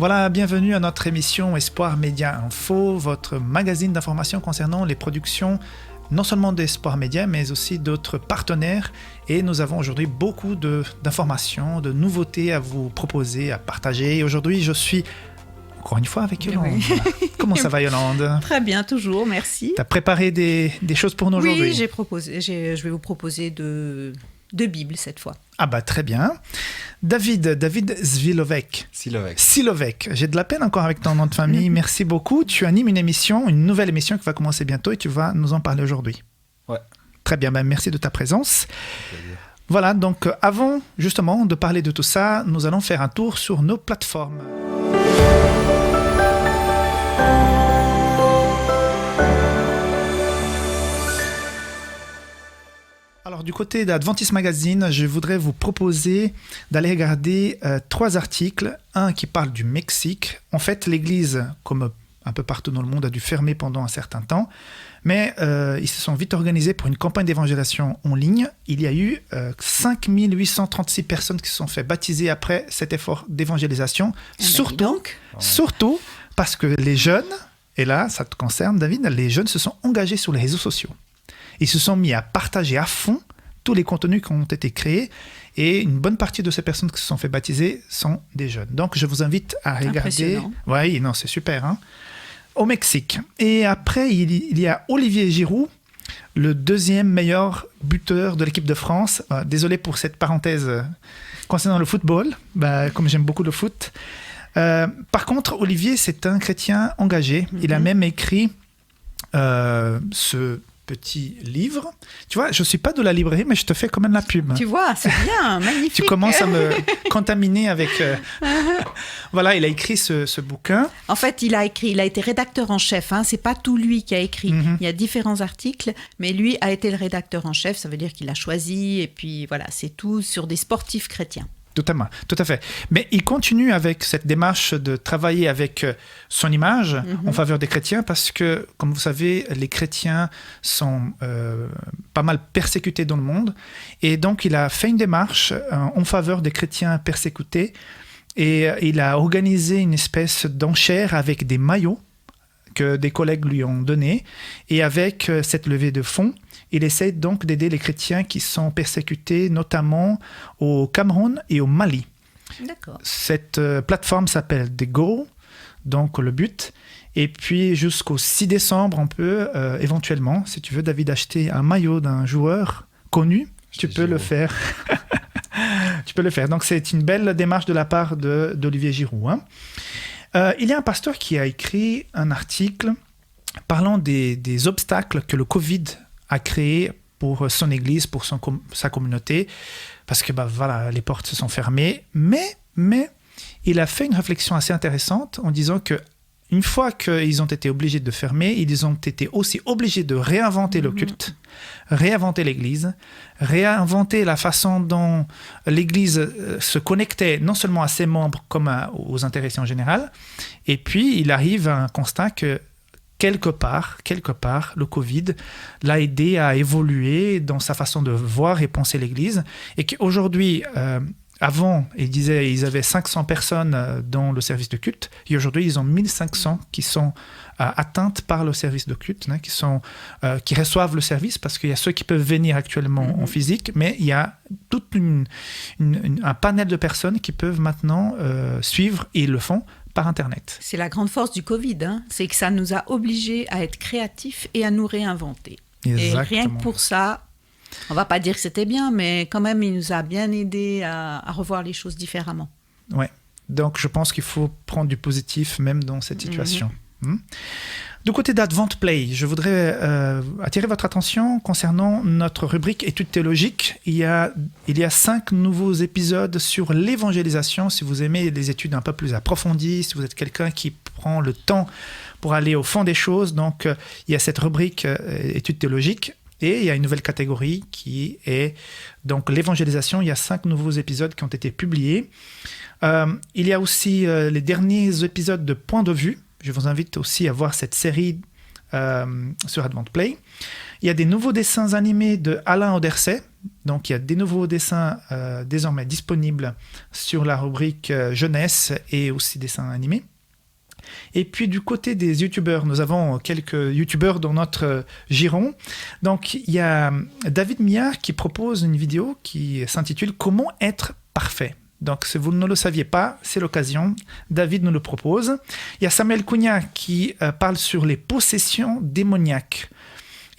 Voilà, bienvenue à notre émission Espoir Média Info, votre magazine d'information concernant les productions non seulement d'Espoir Média, mais aussi d'autres partenaires. Et nous avons aujourd'hui beaucoup d'informations, de nouveautés à vous proposer, à partager. Et aujourd'hui, je suis encore une fois avec Yolande. Oui. Comment ça va, Yolande? Très bien, toujours, merci. Tu as préparé des choses pour nous aujourd'hui? Oui, je vais vous proposer deux Bibles cette fois. Ah bah très bien. David Svilovec. Silovec. J'ai de la peine encore avec ton nom de famille. Merci beaucoup. Tu animes une nouvelle émission qui va commencer bientôt et tu vas nous en parler aujourd'hui. Ouais. Très bien, ben, merci de ta présence. Voilà, donc avant justement de parler de tout ça, nous allons faire un tour sur nos plateformes. Alors du côté d'Adventist Magazine, je voudrais vous proposer d'aller regarder 3 articles. Un qui parle du Mexique. En fait, l'Église, comme un peu partout dans le monde, a dû fermer pendant un certain temps. Mais ils se sont vite organisés pour une campagne d'évangélisation en ligne. Il y a eu 5836 personnes qui se sont fait baptiser après cet effort d'évangélisation. Surtout parce que les jeunes, et là ça te concerne David, les jeunes se sont engagés sur les réseaux sociaux. Ils se sont mis à partager à fond tous les contenus qui ont été créés et une bonne partie de ces personnes qui se sont fait baptiser sont des jeunes. Donc, je vous invite à regarder. Oui, non, c'est super. Hein, au Mexique. Et après, il y a Olivier Giroud, le 2e meilleur buteur de l'équipe de France. Désolé pour cette parenthèse concernant le football, comme j'aime beaucoup le foot. Par contre, Olivier, c'est un chrétien engagé. Il a même écrit ce petit livre. Tu vois, je ne suis pas de la librairie, mais je te fais quand même la pub. Tu vois, c'est bien, magnifique. Tu commences à me contaminer avec... Voilà, il a écrit ce bouquin. En fait, il a été rédacteur en chef. Hein. Ce n'est pas tout lui qui a écrit. Il y a différents articles, mais lui a été le rédacteur en chef. Ça veut dire qu'il a choisi. Et puis voilà, c'est tout sur des sportifs chrétiens. Tout à fait. Mais il continue avec cette démarche de travailler avec son image en faveur des chrétiens parce que, comme vous savez, les chrétiens sont pas mal persécutés dans le monde. Et donc, il a fait une démarche en faveur des chrétiens persécutés et il a organisé une espèce d'enchère avec des maillots que des collègues lui ont donnés. Et avec cette levée de fonds, il essaie donc d'aider les chrétiens qui sont persécutés, notamment au Cameroun et au Mali. D'accord. Cette plateforme s'appelle The Goal, donc le but. Et puis jusqu'au 6 décembre, on peut éventuellement, si tu veux, David, acheter un maillot d'un joueur connu, tu peux le faire. Tu peux le faire. Donc c'est une belle démarche de la part d'Olivier Giroud. Hein. Il y a un pasteur qui a écrit un article parlant des obstacles que le Covid a créé pour son église, pour sa communauté, parce que voilà, les portes se sont fermées. Mais il a fait une réflexion assez intéressante en disant que une fois qu'ils ont été obligés de fermer, ils ont été aussi obligés de réinventer le culte, réinventer l'église, réinventer la façon dont l'église se connectait non seulement à ses membres comme aux intéressés en général. Et puis, il arrive à un constat que quelque part, le Covid l'a aidé à évoluer dans sa façon de voir et penser l'Église. Et qu'aujourd'hui, avant, il disait ils avaient 500 personnes dans le service de culte. Et aujourd'hui, ils ont 1500 qui sont atteintes par le service de culte, hein, qui reçoivent le service, parce qu'il y a ceux qui peuvent venir actuellement en physique, mais il y a tout un panel de personnes qui peuvent maintenant suivre, et ils le font, par Internet. C'est la grande force du Covid, hein, c'est que ça nous a obligés à être créatifs et à nous réinventer. Exactement. Et rien que pour ça, on ne va pas dire que c'était bien, mais quand même, il nous a bien aidés à revoir les choses différemment. Oui, donc je pense qu'il faut prendre du positif même dans cette situation. Du côté d'Advent Play, je voudrais attirer votre attention concernant notre rubrique études théologiques. Il y a 5 nouveaux épisodes sur l'évangélisation. Si vous aimez des études un peu plus approfondies, si vous êtes quelqu'un qui prend le temps pour aller au fond des choses, donc il y a cette rubrique études théologiques. Et il y a une nouvelle catégorie qui est donc l'évangélisation. Il y a 5 nouveaux épisodes qui ont été publiés. Il y a aussi les derniers épisodes de Point de vue. Je vous invite aussi à voir cette série sur AdventPlay. Il y a des nouveaux dessins animés de Alain Auderset. Donc, il y a des nouveaux dessins désormais disponibles sur la rubrique jeunesse et aussi dessins animés. Et puis, du côté des youtubeurs, nous avons quelques youtubeurs dans notre giron. Donc, il y a David Miard qui propose une vidéo qui s'intitule « Comment être parfait ». Donc, si vous ne le saviez pas, c'est l'occasion. David nous le propose. Il y a Samuel Cunha qui parle sur les possessions démoniaques.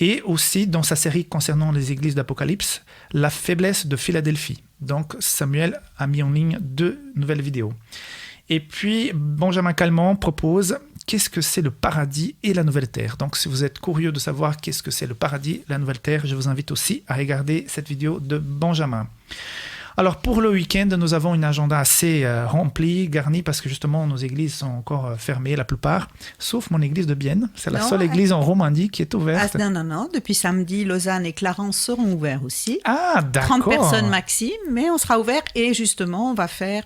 Et aussi, dans sa série concernant les églises d'Apocalypse, la faiblesse de Philadelphie. Donc, Samuel a mis en ligne 2 nouvelles vidéos. Et puis, Benjamin Calment propose « Qu'est-ce que c'est le paradis et la nouvelle terre ?» Donc, si vous êtes curieux de savoir qu'est-ce que c'est le paradis et la nouvelle terre, je vous invite aussi à regarder cette vidéo de Benjamin. Alors, pour le week-end, nous avons une agenda assez remplie, garnie, parce que justement, nos églises sont encore fermées, la plupart, sauf mon église de Bienne. C'est la seule église en Romandie qui est ouverte. Non. Depuis samedi, Lausanne et Clarence seront ouverts aussi. Ah, d'accord. 30 personnes maximum, mais on sera ouvert et justement, on va faire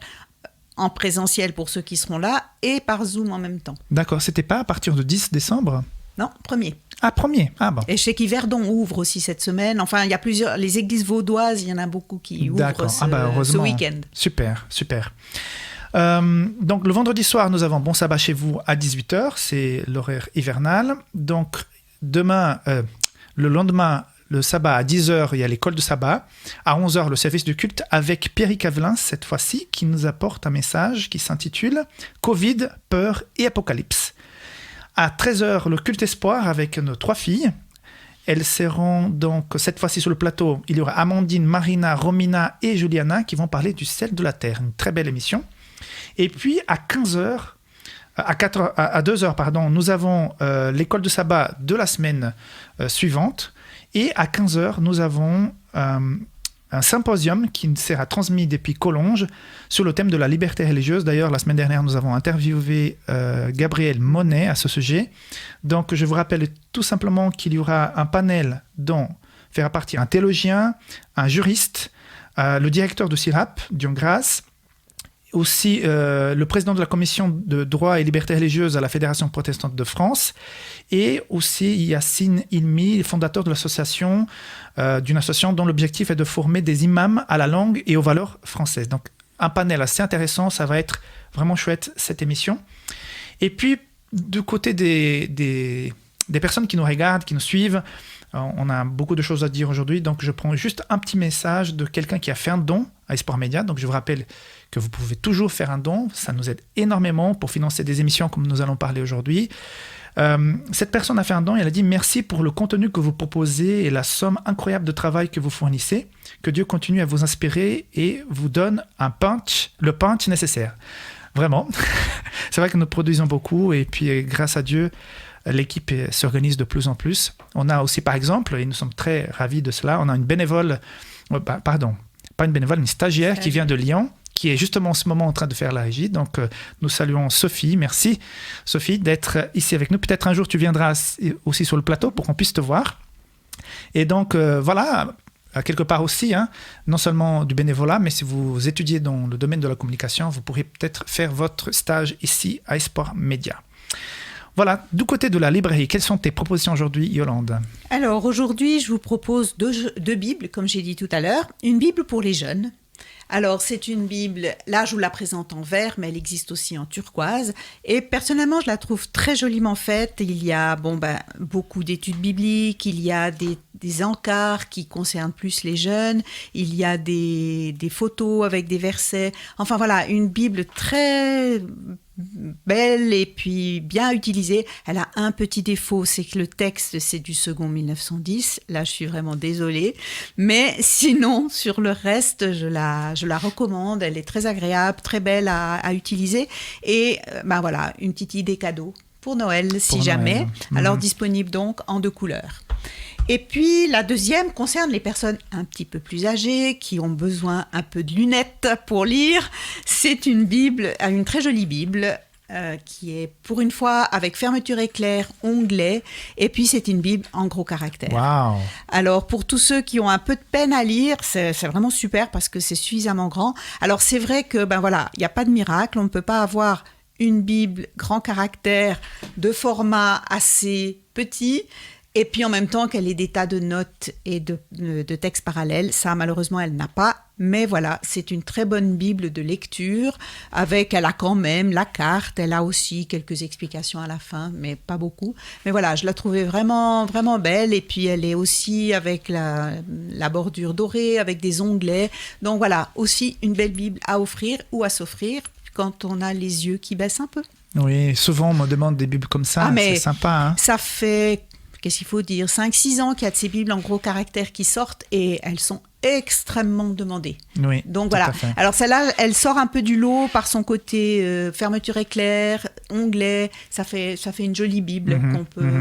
en présentiel pour ceux qui seront là et par Zoom en même temps. D'accord. C'était pas à partir du 10 décembre ? Non, 1er. Ah, 1er. Ah bon. Et je sais qu'Yverdon ouvre aussi cette semaine. Enfin, il y a plusieurs... Les églises vaudoises, il y en a beaucoup qui ouvrent ce week-end. Super. Donc, le vendredi soir, nous avons Bon Sabbat chez vous à 18h. C'est l'horaire hivernal. Donc, le lendemain, le sabbat à 10h, il y a l'école de sabbat. À 11h, le service du culte avec Pierrick Avelin, cette fois-ci, qui nous apporte un message qui s'intitule « Covid, peur et apocalypse ». À 13h, le culte espoir avec nos 3 filles. Elles seront donc cette fois-ci sur le plateau. Il y aura Amandine, Marina, Romina et Juliana qui vont parler du sel de la terre. Une très belle émission. Et puis à 2h, nous avons l'école de sabbat de la semaine suivante. Et à 15h, nous avons un symposium qui sera transmis depuis Collonges sur le thème de la liberté religieuse. D'ailleurs, la semaine dernière, nous avons interviewé Gabriel Monet à ce sujet. Donc, je vous rappelle tout simplement qu'il y aura un panel dont fera partie un théologien, un juriste, le directeur de CIRAP, Dion Grasse, aussi le président de la commission de droit et liberté religieuse à la Fédération protestante de France, et aussi Yassine Ilmi, fondateur de l'association, d'une association dont l'objectif est de former des imams à la langue et aux valeurs françaises. Donc un panel assez intéressant, ça va être vraiment chouette cette émission. Et puis du côté des personnes qui nous regardent, qui nous suivent, on a beaucoup de choses à dire aujourd'hui, donc je prends juste un petit message de quelqu'un qui a fait un don à Espoir Média. Donc je vous rappelle que vous pouvez toujours faire un don, ça nous aide énormément pour financer des émissions comme nous allons parler aujourd'hui. Cette personne a fait un don et elle a dit « Merci pour le contenu que vous proposez et la somme incroyable de travail que vous fournissez. Que Dieu continue à vous inspirer et vous donne le punch nécessaire. » Vraiment, c'est vrai que nous produisons beaucoup et puis grâce à Dieu, l'équipe s'organise de plus en plus. On a aussi par exemple, et nous sommes très ravis de cela, on a une bénévole, une stagiaire qui vient de Lyon, qui est justement en ce moment en train de faire la régie. Donc, nous saluons Sophie. Merci, Sophie, d'être ici avec nous. Peut-être un jour, tu viendras aussi sur le plateau pour qu'on puisse te voir. Et donc, voilà, quelque part aussi, non seulement du bénévolat, mais si vous étudiez dans le domaine de la communication, vous pourrez peut-être faire votre stage ici à Espoir Média. Voilà, du côté de la librairie, quelles sont tes propositions aujourd'hui, Yolande ? Alors, aujourd'hui, je vous propose deux Bibles, comme j'ai dit tout à l'heure. Une Bible pour les jeunes. Alors, c'est une Bible, là je vous la présente en vert, mais elle existe aussi en turquoise. Et personnellement, je la trouve très joliment faite. Il y a beaucoup d'études bibliques, il y a des encarts qui concernent plus les jeunes, il y a des photos avec des versets. Enfin voilà, une Bible très belle et puis bien utilisée. Elle a un petit défaut, c'est que le texte, c'est du second 1910. Là, je suis vraiment désolée. Mais sinon, sur le reste, je la recommande. Elle est très agréable, très belle à utiliser. Et voilà, une petite idée cadeau pour Noël, si jamais. Alors, disponible donc en 2 couleurs. Et puis, la deuxième concerne les personnes un petit peu plus âgées, qui ont besoin un peu de lunettes pour lire. C'est une Bible, une très jolie Bible, qui est pour une fois avec fermeture éclair, onglet, et puis c'est une Bible en gros caractères. Wow. Alors, pour tous ceux qui ont un peu de peine à lire, c'est vraiment super parce que c'est suffisamment grand. Alors, c'est vrai que, il n'y a pas de miracle, on ne peut pas avoir une Bible grand caractère de format assez petit, et puis en même temps qu'elle ait des tas de notes et de textes parallèles. Ça, malheureusement, elle n'a pas. Mais voilà, c'est une très bonne Bible de lecture. Elle a quand même la carte. Elle a aussi quelques explications à la fin, mais pas beaucoup. Mais voilà, je la trouvais vraiment, vraiment belle. Et puis, elle est aussi avec la bordure dorée, avec des onglets. Donc voilà, aussi une belle Bible à offrir ou à s'offrir quand on a les yeux qui baissent un peu. Oui, souvent on me demande des Bibles comme ça. C'est sympa. Hein. Ça fait... Qu'est-ce qu'il faut dire, 5-6 ans qu'il y a de ces Bibles en gros caractères qui sortent et elles sont extrêmement demandées. Oui, donc voilà. Alors celle-là, elle sort un peu du lot par son côté fermeture éclair, onglet. Ça fait une jolie Bible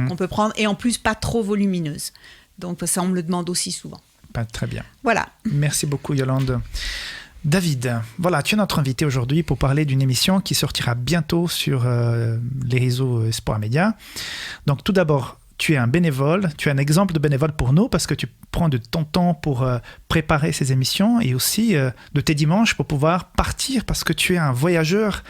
qu'on peut prendre et en plus pas trop volumineuse. Donc ça, on me le demande aussi souvent. Très bien. Voilà. Merci beaucoup Yolande. David, voilà, tu es notre invité aujourd'hui pour parler d'une émission qui sortira bientôt sur les réseaux Espoir Média. Donc tout d'abord, tu es un bénévole, tu es un exemple de bénévole pour nous parce que tu prends de ton temps pour préparer ces émissions et aussi de tes dimanches pour pouvoir partir parce que tu es un voyageur.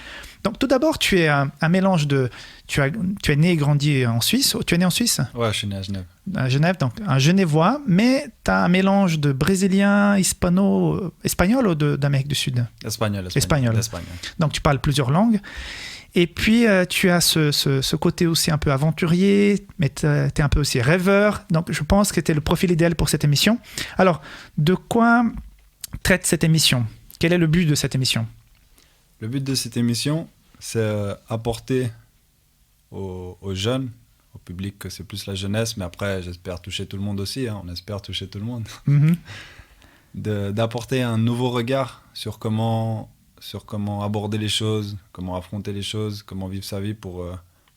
Donc tout d'abord, tu es un mélange de... Tu es né et grandi en Suisse. Tu es né en Suisse ? Ouais, je suis né à Genève. À Genève, donc un Genevois, mais tu as un mélange de brésilien, espagnol ou d'Amérique du Sud ? Espagnol. Donc tu parles plusieurs langues. Et puis, tu as ce côté aussi un peu aventurier, mais tu es un peu aussi rêveur. Donc, je pense que tu es le profil idéal pour cette émission. Alors, de quoi traite cette émission ? Quel est le but de cette émission ? Le but de cette émission, c'est apporter aux jeunes, au public, que c'est plus la jeunesse, mais après, j'espère toucher tout le monde aussi. Hein, on espère toucher tout le monde. D'apporter un nouveau regard sur comment aborder les choses, comment affronter les choses, comment vivre sa vie pour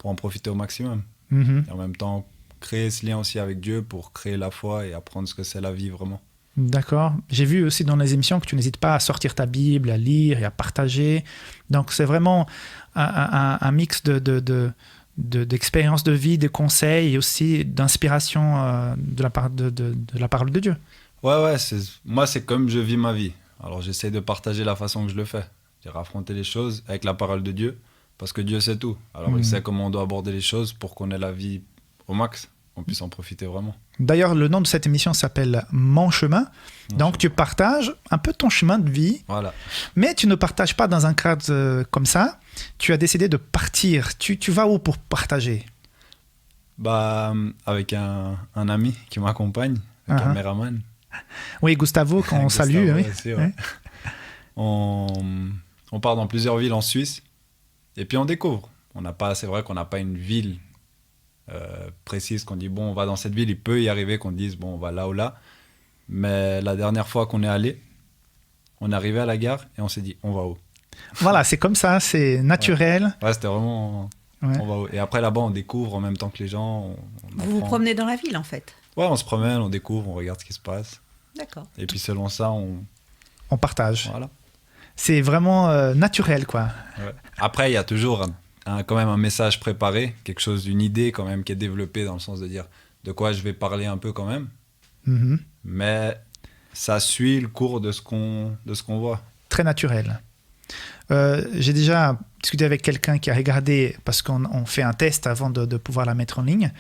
en profiter au maximum. Et en même temps, créer ce lien aussi avec Dieu pour créer la foi et apprendre ce que c'est la vie vraiment. D'accord. J'ai vu aussi dans les émissions que tu n'hésites pas à sortir ta Bible, à lire et à partager. Donc, c'est vraiment un mix d'expériences de vie, de conseils et aussi d'inspiration de la parole de Dieu. Ouais, moi, c'est comme je vis ma vie. Alors, j'essaie de partager la façon que je le fais. C'est-à-dire affronter les choses avec la parole de Dieu, parce que Dieu sait tout. Alors, il sait comment on doit aborder les choses pour qu'on ait la vie au max, qu'on puisse en profiter vraiment. D'ailleurs, le nom de cette émission s'appelle Mon chemin. Donc, tu partages un peu ton chemin de vie. Voilà. Mais tu ne partages pas dans un cadre comme ça. Tu as décidé de partir. Tu vas où pour partager ? Avec un ami qui m'accompagne, un caméraman. Oui, Gustavo, qu'on salue. Oui. Aussi, ouais. On part dans plusieurs villes en Suisse et puis on découvre. C'est vrai qu'on n'a pas une ville précise qu'on dit bon, on va dans cette ville. Il peut y arriver qu'on dise bon, on va là ou là. Mais la dernière fois qu'on est allé, on est arrivé à la gare et on s'est dit on va où ? Voilà, c'est comme ça, c'est naturel. Ouais, c'était vraiment on va où ? Et après là-bas, on découvre en même temps que les gens. Vous vous promenez dans la ville en fait ? Ouais, on se promène, on découvre, on regarde ce qui se passe. D'accord. Et puis selon ça, on partage. Voilà. C'est vraiment naturel, quoi. Ouais. Après, il y a toujours quand même un message préparé, quelque chose, une idée quand même qui est développée dans le sens de dire de quoi je vais parler un peu quand même. Mais ça suit le cours de ce qu'on voit. Très naturel. J'ai déjà discuté avec quelqu'un qui a regardé, parce qu'on fait un test avant de pouvoir la mettre en ligne.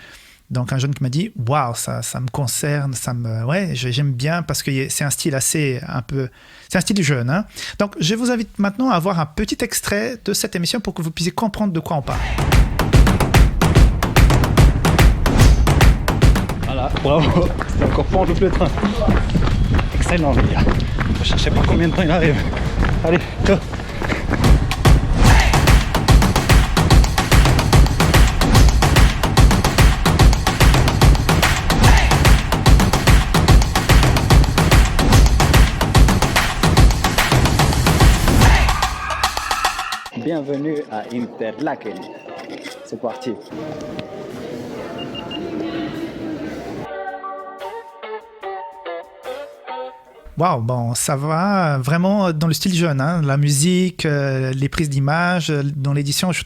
Donc un jeune qui m'a dit waouh, ça me concerne, j'aime bien parce que c'est un style c'est un style jeune. Hein. Donc je vous invite maintenant à voir un petit extrait de cette émission pour que vous puissiez comprendre de quoi on parle. Voilà, bravo, c'est encore pas en double train. Excellent les gars. Je cherchais pas combien de temps il arrive. Allez, go. Bienvenue à Interlaken. C'est parti. Waouh, bon, ça va vraiment dans le style jeune, hein, la musique, les prises d'images, dans l'édition, je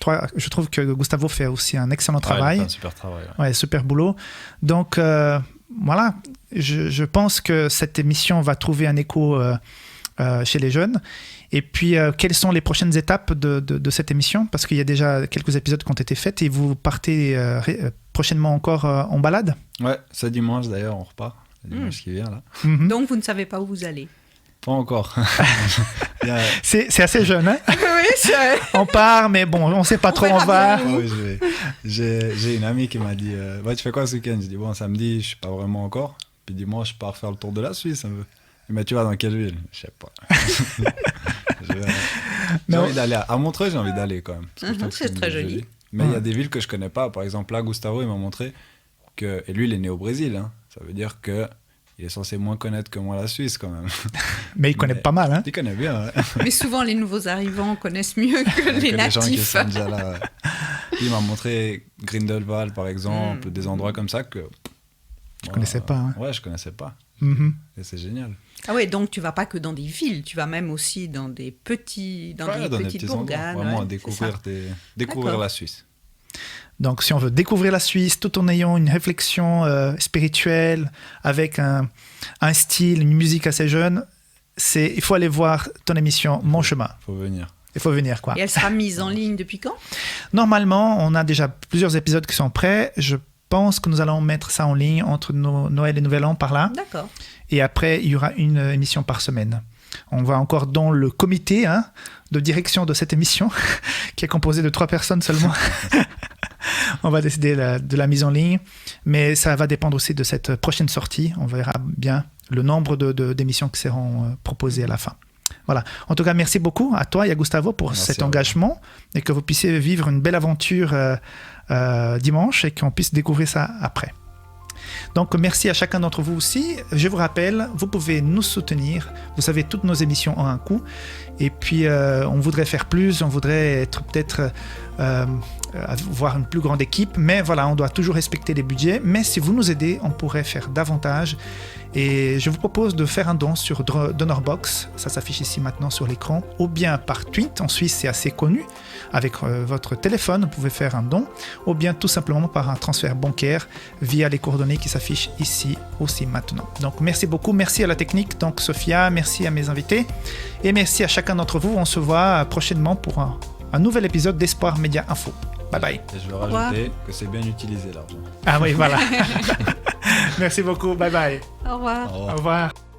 trouve que Gustavo fait aussi un excellent travail. Il fait un super travail. Ouais, super boulot. Donc voilà, je pense que cette émission va trouver un écho chez les jeunes. Et puis, quelles sont les prochaines étapes de cette émission? Parce qu'il y a déjà quelques épisodes qui ont été faits et vous partez prochainement encore en balade? Ouais, ce dimanche d'ailleurs, on repart. Le dimanche qui vient là. Mhm. Donc, vous ne savez pas où vous allez. Pas encore. C'est assez jeune, hein? Oui, c'est... On part, mais bon, on ne sait pas trop où on va. verra bien. Ouais, j'ai une amie qui m'a dit ouais, tu fais quoi ce week-end? Je dis bon, samedi, je ne sais pas vraiment encore. Puis dimanche, je pars faire le tour de la Suisse un peu. Mais tu vas dans quelle ville? Je sais pas. J'ai envie d'aller à Montreux, j'ai envie d'aller quand même. Parce que je trouve que C'est une très ville joli. jolie. Mais il y a des villes que je connais pas. Par exemple, là, Gustavo, il m'a montré que. Et lui, il est né au Brésil. Hein. Ça veut dire que il est censé moins connaître que moi la Suisse quand même. Mais il connaît pas mal, hein? Il connaît bien. Ouais. Mais souvent, les nouveaux arrivants connaissent mieux que les Que les gens qui natifs. sont déjà là. Ouais. Il m'a montré Grindelwald, par exemple, des endroits comme ça que. Je connaissais pas. Hein. Ouais, je connaissais pas. Mhm. Et c'est génial. Ah ouais, donc tu vas pas que dans des villes, tu vas même aussi dans des petites Ouais, dans des petits endroits. bourgades. Vraiment ouais, découvrir, c'est découvrir D'accord. la Suisse. Donc, si on veut découvrir la Suisse tout en ayant une réflexion spirituelle, avec un style, une musique assez jeune, il faut aller voir ton émission Mon Chemin. Faut venir. Il faut venir, quoi. ça. Et elle sera mise en ligne depuis quand? Normalement, on a déjà plusieurs épisodes qui sont prêts. Je pense que nous allons mettre ça en ligne entre Noël et Nouvel An par là. D'accord. Et après, il y aura une émission par semaine. On va encore dans le comité de direction de cette émission, qui est composé de 3 personnes seulement. On va décider de la mise en ligne, mais ça va dépendre aussi de cette prochaine sortie. On verra bien le nombre d'émissions qui seront proposées à la fin. Voilà. En tout cas, merci beaucoup à toi et à Gustavo pour Merci cet à vous. engagement et que vous puissiez vivre une belle aventure dimanche et qu'on puisse découvrir ça après. Donc, merci à chacun d'entre vous aussi. Je vous rappelle, vous pouvez nous soutenir. Vous savez, toutes nos émissions ont un coût. Et puis, on voudrait faire plus. On voudrait être peut-être avoir une plus grande équipe. Mais voilà, on doit toujours respecter les budgets. Mais si vous nous aidez, on pourrait faire davantage. Et je vous propose de faire un don sur DonorBox. Ça s'affiche ici maintenant sur l'écran. Ou bien par tweet. En Suisse, c'est assez connu. Avec votre téléphone, vous pouvez faire un don. Ou bien tout simplement par un transfert bancaire via les coordonnées qui s'affichent ici aussi maintenant. Donc, merci beaucoup. Merci à la technique. Donc, Sophia, merci à mes invités. Et merci à chacun d'entre vous. On se voit prochainement pour un nouvel épisode d'Espoir Média Info. Bye bye. Et je veux revoir. rajouter que c'est bien utilisé l'argent. Ah oui, voilà. Merci beaucoup. Bye bye. Au revoir. Au revoir. Au revoir.